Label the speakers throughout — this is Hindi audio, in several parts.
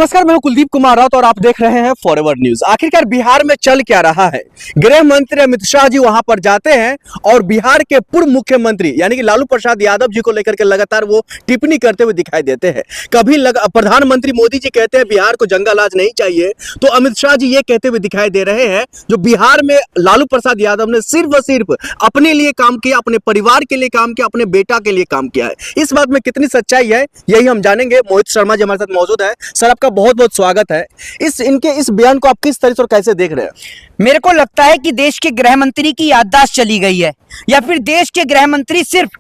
Speaker 1: नमस्कार, मैं हूं कुलदीप कुमार राउत और आप देख रहे हैं फॉरवर्ड न्यूज। आखिरकार बिहार में चल क्या रहा है? गृह मंत्री अमित शाह जी वहां पर जाते हैं और बिहार के पूर्व मुख्यमंत्री यानी कि लालू प्रसाद यादव जी को लेकर के लगातार वो टिप्पणी करते हुए दिखाई देते हैं। कभी प्रधानमंत्री मोदी जी कहते हैं बिहार को जंगल राज नहीं चाहिए, तो अमित शाह जी ये कहते हुए दिखाई दे रहे हैं जो बिहार में लालू प्रसाद यादव ने सिर्फ और सिर्फ अपने लिए काम किया, अपने परिवार के लिए काम किया, अपने बेटा के लिए काम किया है। इस बात में कितनी सच्चाई है यही हम जानेंगे। मोहित शर्मा जी हमारे साथ मौजूद है। सर, आपका बहुत बहुत स्वागत है। इनके इस बयान को आप किस तरह से और कैसे देख रहे हैं?
Speaker 2: मेरे को लगता है कि देश के गृह मंत्री की याददाश्त चली गई है, या फिर देश के गृह मंत्री सिर्फ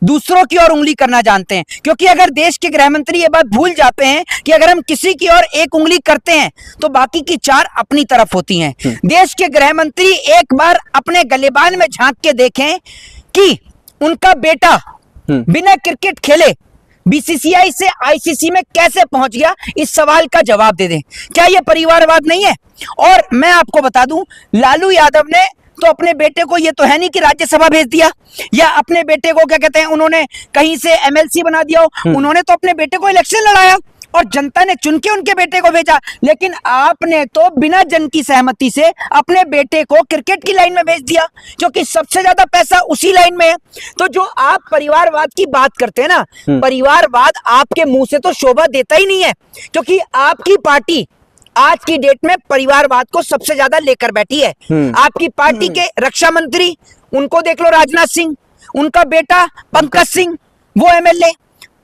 Speaker 2: दूसरों की ओर उंगली करना जानते हैं। क्योंकि अगर देश के गृह मंत्री ये बात भूल जाते हैं कि अगर हम किसी की ओर एक उंगली करते हैं तो बाकी की चार अपनी तरफ होती हैं। देश के गृह मंत्री एक बार अपने गलेबान में झांक के देखें कि उनका बेटा बिना क्रिकेट खेले बीसीसीआई से आईसीसी में कैसे पहुंच गया, इस सवाल का जवाब दे दें। क्या यह परिवारवाद नहीं है? और मैं आपको बता दूं, लालू यादव ने तो अपने बेटे को, ये तो है नहीं कि राज्यसभा भेज दिया या अपने बेटे को क्या कहते हैं उन्होंने कहीं से एमएलसी बना दिया हो। उन्होंने तो अपने बेटे को इलेक्शन लड़ाया और जनता ने चुन के उनके बेटे को भेजा। लेकिन आपने तो बिना जन की सहमति से अपने बेटे को क्रिकेट की लाइन में भेज दिया, क्योंकि सबसे ज्यादा पैसा उसी लाइन में है। तो जो आप परिवारवाद की बात करते हैं ना, परिवारवाद आपके मुंह से तो शोभा देता ही नहीं है, क्योंकि आपकी पार्टी आज की डेट में परिवारवाद को सबसे ज्यादा लेकर बैठी है। आपकी पार्टी के रक्षा मंत्री, उनको देख लो, राजनाथ सिंह, उनका बेटा पंकज सिंह वो एमएलए,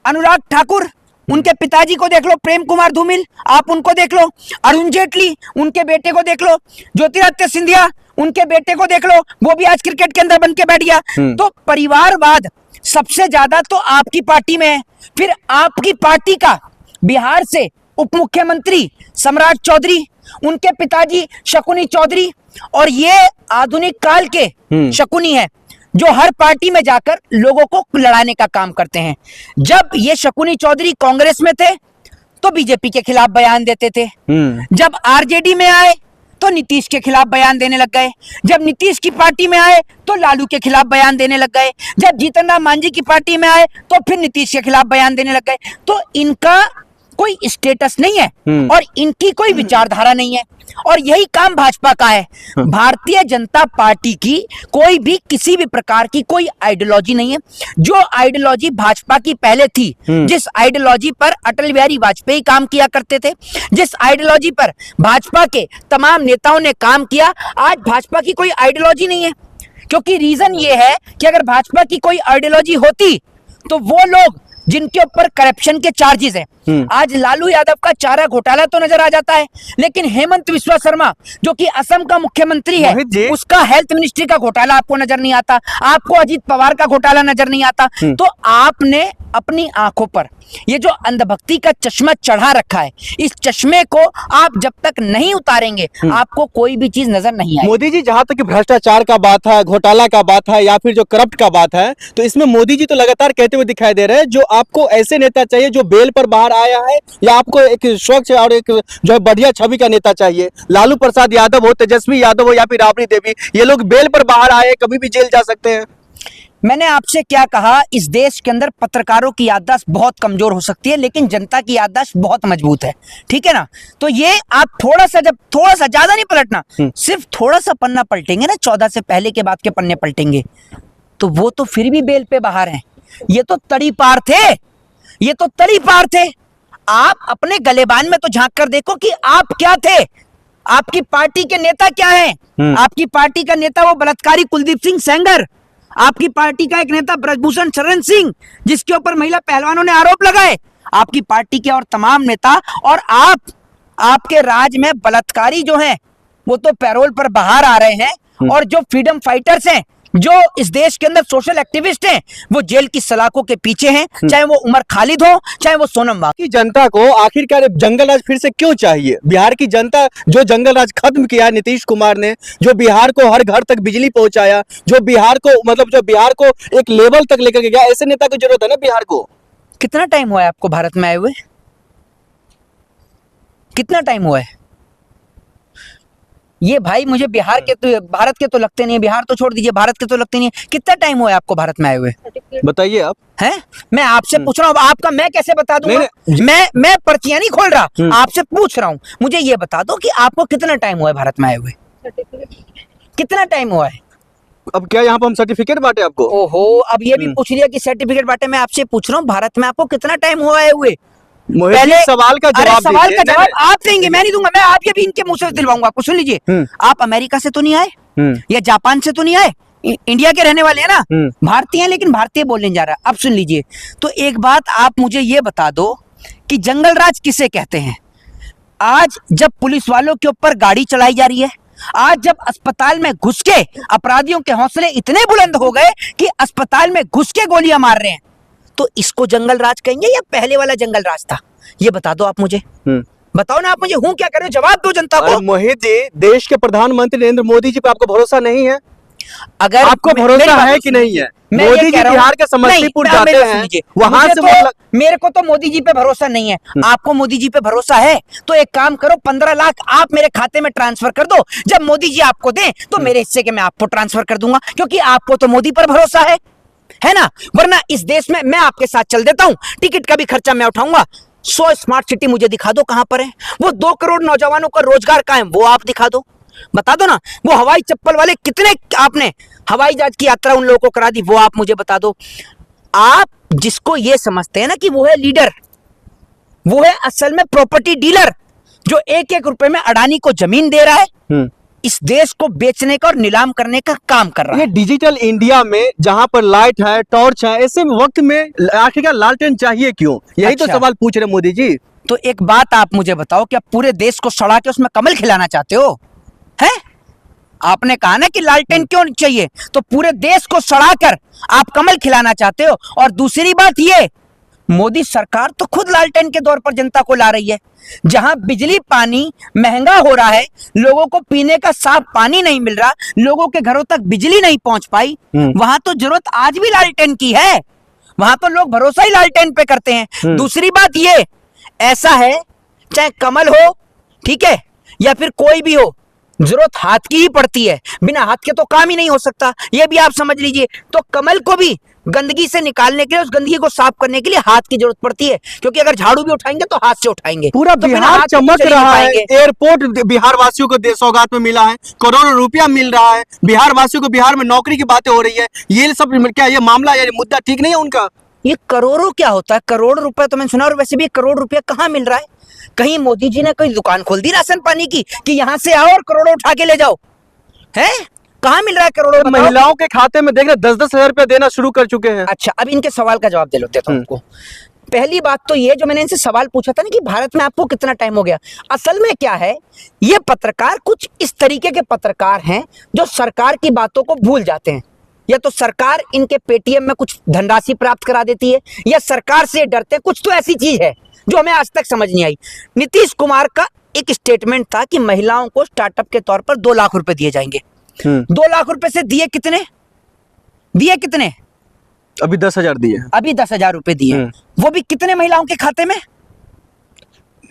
Speaker 2: अनुराग ठाकुर उनके पिताजी को देख लो, प्रेम कुमार धूमिल आप उनको देख लो, अरुण जेटली उनके बेटे को देख लो, ज्योतिरादित्य सिंधिया उनके बेटे को देख लो, वो भी आज क्रिकेट के अंदर बन के बैठ गया। तो परिवारवाद सबसे ज्यादा तो आपकी पार्टी में है। फिर आपकी पार्टी का बिहार से उप मुख्यमंत्री सम्राट चौधरी, उनके पिताजी शकुनी चौधरी, और ये आधुनिक काल के शकुनी है जो हर पार्टी में जाकर लोगों को लड़ाने का काम करते हैं। जब ये शकुनी चौधरी कांग्रेस में थे तो बीजेपी के खिलाफ बयान देते थे, जब आरजेडी में आए तो नीतीश के खिलाफ बयान देने लग गए, जब नीतीश की पार्टी में आए तो लालू के खिलाफ बयान देने लग गए, जब जीतन राम मांझी की पार्टी में आए तो फिर नीतीश के खिलाफ बयान देने लग गए। तो इनका कोई स्टेटस नहीं है और इनकी कोई विचारधारा नहीं है, और यही काम भाजपा का है। भारतीय जनता पार्टी की कोई भी किसी भी प्रकार की कोई आइडियोलॉजी नहीं है। जो आइडियोलॉजी भाजपा की पहले थी, जिस आइडियोलॉजी पर अटल बिहारी वाजपेयी काम किया करते थे, जिस आइडियोलॉजी पर भाजपा के तमाम नेताओं ने काम किया, आज भाजपा की कोई आइडियोलॉजी नहीं है। क्योंकि रीजन ये है कि अगर भाजपा की कोई आइडियोलॉजी होती तो वो लोग जिनके ऊपर करप्शन के चार्जेस हैं, आज लालू यादव का चारा घोटाला तो नजर आ जाता है, लेकिन हेमंत बिस्वा शर्मा जो कि असम का मुख्यमंत्री है, उसका हेल्थ मिनिस्ट्री का घोटाला आपको नजर नहीं आता, आपको अजीत पवार का घोटाला नजर नहीं आता। तो आपने अपनी आंखों पर ये जो अंधभक्ति का चश्मा चढ़ा रखा है, इस चश्मे को आप जब तक नहीं उतारेंगे आपको कोई भी चीज नजर नहीं आएगी।
Speaker 1: मोदी जी, जहां तक भ्रष्टाचार का बात है, घोटाला का बात है या फिर जो करप्ट का बात है, तो इसमें मोदी जी तो लगातार कहते हुए दिखाई दे रहे हैं जो आपको ऐसे नेता चाहिए जो बेल पर बाहर आया है, या आपको एक स्वच्छ और एक जो है बढ़िया छवि का नेता चाहिए। लालू प्रसाद यादव हो, तेजस्वी यादव हो या फिर राबड़ी देवी, ये लोग बेल पर बाहर आए, कभी भी जेल जा सकते हैं।
Speaker 2: मैंने आपसे क्या कहा, इस देश के अंदर पत्रकारों की याददाश्त बहुत कमजोर हो सकती है, लेकिन जनता की याददाश्त बहुत मजबूत है। ठीक है ना? तो ये आप थोड़ा सा ज्यादा नहीं पलटना, सिर्फ थोड़ा सा पन्ना पलटेंगे ना, 14 से पहले के बाद के पन्ने पलटेंगे, तो वो तो फिर भी बेल पे बाहर हैं। ये तो तड़ी पार थे, ये तो तड़ी पार थे। आप अपने गलेबान में तो झांक कर देखो कि आप क्या थे, आपकी पार्टी के नेता क्या हैं। आपकी पार्टी का नेता वो बलात्कारी कुलदीप सिंह सेंगर, आपकी पार्टी का एक नेता ब्रजभूषण शरण सिंह जिसके ऊपर महिला पहलवानों ने आरोप लगाए, आपकी पार्टी के और तमाम नेता, और आपके राज में बलात्कारी जो हैं वो तो पैरोल पर बाहर आ रहे हैं, और जो फ्रीडम फाइटर्स हैं, जो इस देश के अंदर सोशल एक्टिविस्ट हैं, वो जेल की सलाखों के पीछे हैं, चाहे वो उमर खालिद हो, चाहे वो सोनम वांग।
Speaker 1: जनता को आखिरकार जंगल राज फिर से क्यों चाहिए? बिहार की जनता जो जंगल राज खत्म किया है नीतीश कुमार ने, जो बिहार को हर घर तक बिजली पहुंचाया, जो बिहार को एक लेवल तक लेकर गया, ऐसे नेता की जरूरत है ना बिहार को।
Speaker 2: कितना टाइम हुआ है आपको भारत में आए हुए? कितना टाइम हुआ है? ये भाई मुझे बिहार के तो भारत के तो लगते नहीं है, बिहार तो छोड़ दीजिए, भारत के तो लगते नहीं है। कितना टाइम हुआ है आपको भारत में आए हुए?
Speaker 1: बताइए आप।
Speaker 2: हैं? मैं आपसे पूछ रहा हूँ, आपका मैं कैसे बता दूंगा? मैं पर्चियां नहीं खोल रहा, आपसे पूछ रहा हूँ। मुझे ये बता दो कि आपको कितना टाइम हुआ है भारत में आए हुए? कितना टाइम हुआ है?
Speaker 1: अब क्या यहाँ पर हम सर्टिफिकेट बांटे आपको?
Speaker 2: ओहो, अब ये भी पूछ लिया कि सर्टिफिकेट बांटे। मैं आपसे पूछ रहा हूँ भारत में आपको कितना टाइम हुआ है हुए?
Speaker 1: पहले सवाल का जवाब
Speaker 2: सवाल का जवाब आप देंगे, मैं नहीं दूंगा। मैं आप ये भी इनके मुंह से दिलवाऊंगा आपको। सुन लीजिए, आप अमेरिका से तो नहीं आए या जापान से तो नहीं आए, इंडिया के रहने वाले हैं ना, भारतीय हैं, लेकिन भारतीय बोलने जा रहा। अब सुन लीजिए, तो एक बात आप मुझे ये बता दो कि जंगल राज किसे कहते हैं? आज जब पुलिस वालों के ऊपर गाड़ी चलाई जा रही है, आज जब अस्पताल में घुस के अपराधियों के हौसले इतने बुलंद हो गए कि अस्पताल में घुस के गोलियां मार रहे हैं, तो इसको जंगल राज कहेंगे या पहले वाला जंगल राज था? ये बता दो आप मुझे। बताओ ना आप मुझे, हूं क्या कर रहे हो? जवाब दो जनता को।
Speaker 1: मोहित जी, देश के प्रधानमंत्री नरेंद्र मोदी जी पे आपको भरोसा नहीं है?
Speaker 2: अगर
Speaker 1: आपको भरोसा है कि नहीं है? मोदी जी बिहार के समस्तीपुर जाते हैं, वहां से
Speaker 2: मेरे को तो मोदी जी पे भरोसा नहीं है। आपको मोदी जी पे भरोसा है तो एक काम करो, 15 लाख आप मेरे खाते में ट्रांसफर कर दो। जब मोदी जी आपको दें तो मेरे हिस्से के मैं आपको ट्रांसफर कर दूंगा, क्योंकि आपको तो मोदी पर भरोसा है ना? वरना इस देश में मैं आपके साथ चल देता हूं, टिकट का भी खर्चा मैं उठाऊंगा। 100 स्मार्ट सिटी मुझे दिखा दो कहां पर है। वो 2 करोड़ नौजवानों का रोजगार कायम, वो आप दिखा दो। बता दो ना, वो हवाई चप्पल वाले कितने आपने हवाई जहाज की यात्रा उन लोगों को करा दी, वो आप मुझे बता दो। आप जिसको ये समझते हैं ना कि वो है लीडर, वो है असल में प्रॉपर्टी डीलर, जो 1-1 रुपए में अडानी को जमीन दे रहा है, इस देश को बेचने का और नीलाम करने का काम कर रहा है।
Speaker 1: ये डिजिटल इंडिया में जहां पर लाइट है, टॉर्च है, ऐसे वक्त में आखिरकार लालटेन चाहिए क्यों? यही तो सवाल पूछ रहे मोदी जी।
Speaker 2: तो एक बात आप मुझे बताओ, क्या पूरे देश को सड़ा के उसमें कमल खिलाना चाहते हो? हैं? आपने कहा ना कि लालटेन क्यों चाहिए, तो पूरे देश को सड़ाकर आप कमल खिलाना चाहते हो। और दूसरी बात ये, मोदी सरकार तो खुद लालटेन के दौर पर जनता को ला रही है। जहां बिजली पानी महंगा हो रहा है, लोगों को पीने का साफ पानी नहीं मिल रहा, लोगों के घरों तक बिजली नहीं पहुंच पाई, वहां तो जरूरत आज भी लालटेन की है। वहां तो लोग भरोसा ही लालटेन पे करते हैं। दूसरी बात ये, ऐसा है चाहे कमल हो, ठीक है, या फिर कोई भी हो, जरूरत हाथ की ही पड़ती है। बिना हाथ के तो काम ही नहीं हो सकता, ये भी आप समझ लीजिए। तो कमल को भी गंदगी से निकालने के लिए, उस गंदगी को साफ करने के लिए हाथ की जरूरत पड़ती है, क्योंकि अगर झाड़ू भी उठाएंगे तो हाथ से उठाएंगे।
Speaker 1: पूरा
Speaker 2: तो
Speaker 1: बिहार चमक रहा है। एयरपोर्ट बिहार वासियों को सौगात में मिला है, करोड़ों रुपया मिल रहा है बिहार वासियों को। बिहार में नौकरी की बातें हो रही है। ये सब क्या ये मामला, ये मुद्दा ठीक नहीं है उनका?
Speaker 2: ये करोड़ों क्या होता है? करोड़ रुपए तो मैंने सुना, और वैसे भी करोड़ रुपया कहाँ मिल रहा है? कहीं मोदी जी ने कोई दुकान खोल दी राशन पानी की कि यहां से आओ और करोड़ों उठा के ले जाओ? है कहाँ मिल रहा है करोड़ों?
Speaker 1: महिलाओं के खाते में देख रहे 10-10 हजार रुपया देना शुरू कर चुके हैं।
Speaker 2: अच्छा, अब इनके सवाल का जवाब देता हूं आपको। पहली बात तो ये, जो मैंने इनसे सवाल पूछा था ना कि भारत में आपको कितना टाइम हो गया, असल में क्या है, ये पत्रकार कुछ इस तरीके के पत्रकार हैं जो सरकार की बातों को भूल जाते हैं। या तो सरकार इनके पेटीएम में कुछ धनराशि प्राप्त करा देती है, या सरकार से डरते हैं। कुछ तो ऐसी चीज है जो हमें आज तक समझ नहीं आई। नीतीश कुमार का एक स्टेटमेंट था कि महिलाओं को स्टार्टअप के तौर पर 2 लाख रुपए दिए जाएंगे। 2 लाख रुपए से दिए कितने?
Speaker 1: अभी 10,000 दिए।
Speaker 2: अभी 10,000 रुपए दिए, वो भी कितने महिलाओं के खाते में?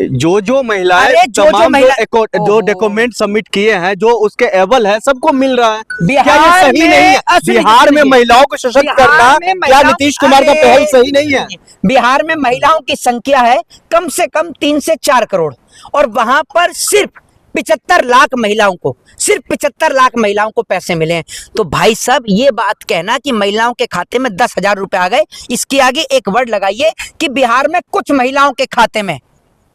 Speaker 1: जो महिलाएं जो डॉक्यूमेंट सबमिट किए हैं, जो उसके एबल है, सबको मिल रहा है। क्या ये सही नहीं है? बिहार में महिलाओं को सशक्त करना क्या नीतीश कुमार का पहल सही नहीं है?
Speaker 2: बिहार में महिलाओं की संख्या है कम से कम 3 से 4 करोड़, और वहां पर सिर्फ 75 लाख महिलाओं को, सिर्फ 75 लाख महिलाओं को पैसे मिले हैं। तो भाई साहब, ये बात कहना कि महिलाओं के खाते में 10,000 रुपए आ गए, इसके आगे एक वर्ड लगाइए कि बिहार में कुछ महिलाओं के खाते में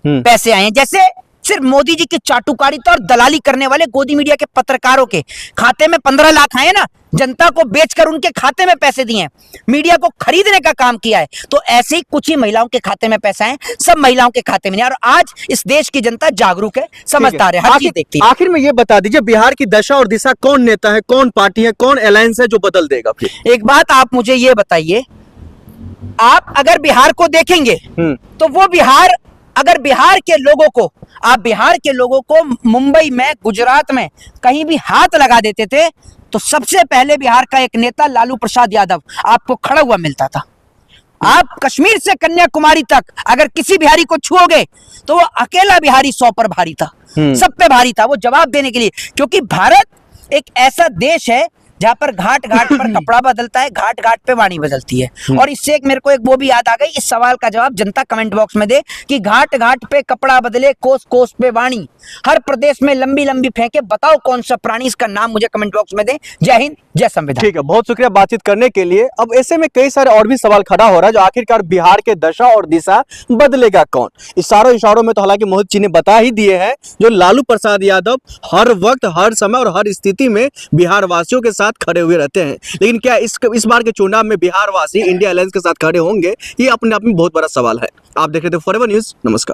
Speaker 2: पैसे आए हैं। जैसे सिर्फ मोदी जी की चाटुकारिता और दलाली करने वाले गोदी मीडिया के पत्रकारों के खाते में 15 लाख आए ना, जनता को बेचकर उनके खाते में पैसे दिए हैं, मीडिया को खरीदने का काम किया है। तो ऐसे ही कुछ ही महिलाओं के खाते में पैसा है, सब महिलाओं के खाते में नहीं। और आज इस देश की जनता जागरूक है, समझदार है, हर चीज देखती है।
Speaker 1: आखिर में ये बता दीजिए, बिहार की दशा और दिशा कौन नेता है, कौन पार्टी है, कौन अलायंस है जो बदल देगा फिर?
Speaker 2: एक बात आप मुझे ये बताइए, आप अगर बिहार को देखेंगे तो वो बिहार, अगर बिहार के लोगों को, आप बिहार के लोगों को मुंबई में, गुजरात में कहीं भी हाथ लगा देते थे तो सबसे पहले बिहार का एक नेता लालू प्रसाद यादव आपको खड़ा हुआ मिलता था। आप कश्मीर से कन्याकुमारी तक अगर किसी बिहारी को छुओगे तो वो अकेला बिहारी 100 पर भारी था। सब पे भारी था वो जवाब देने के लिए, क्योंकि भारत एक ऐसा देश है जहां पर घाट घाट पर कपड़ा बदलता है, घाट घाट पे वाणी बदलती है। और इससे एक मेरे को एक वो भी याद आ गई, इस सवाल का जवाब जनता कमेंट बॉक्स में दे कि घाट घाट पे कपड़ा बदले, कोस कोस पे वाणी, हर प्रदेश में लंबी लंबी फेंके, बताओ कौन सा प्राणी, इसका नाम मुझे कमेंट बॉक्स में दे। जय हिंद, जय संविधान।
Speaker 1: ठीक है, बहुत शुक्रिया बातचीत करने के लिए। अब ऐसे में कई सारे और भी सवाल खड़ा हो रहा है, जो आखिरकार बिहार के दशा और दिशा बदलेगा कौन। इशारों में तो हालांकि मोहित जी ने बता ही दिए हैं, जो लालू प्रसाद यादव हर वक्त, हर समय और हर स्थिति में बिहार वासियों के साथ खड़े हुए रहते हैं। लेकिन क्या इस बार के चुनाव में बिहार वासी इंडिया अलायंस के साथ खड़े होंगे, ये अपने आप में बहुत बड़ा सवाल है। आप देख रहे थे फॉरएवर न्यूज। नमस्कार।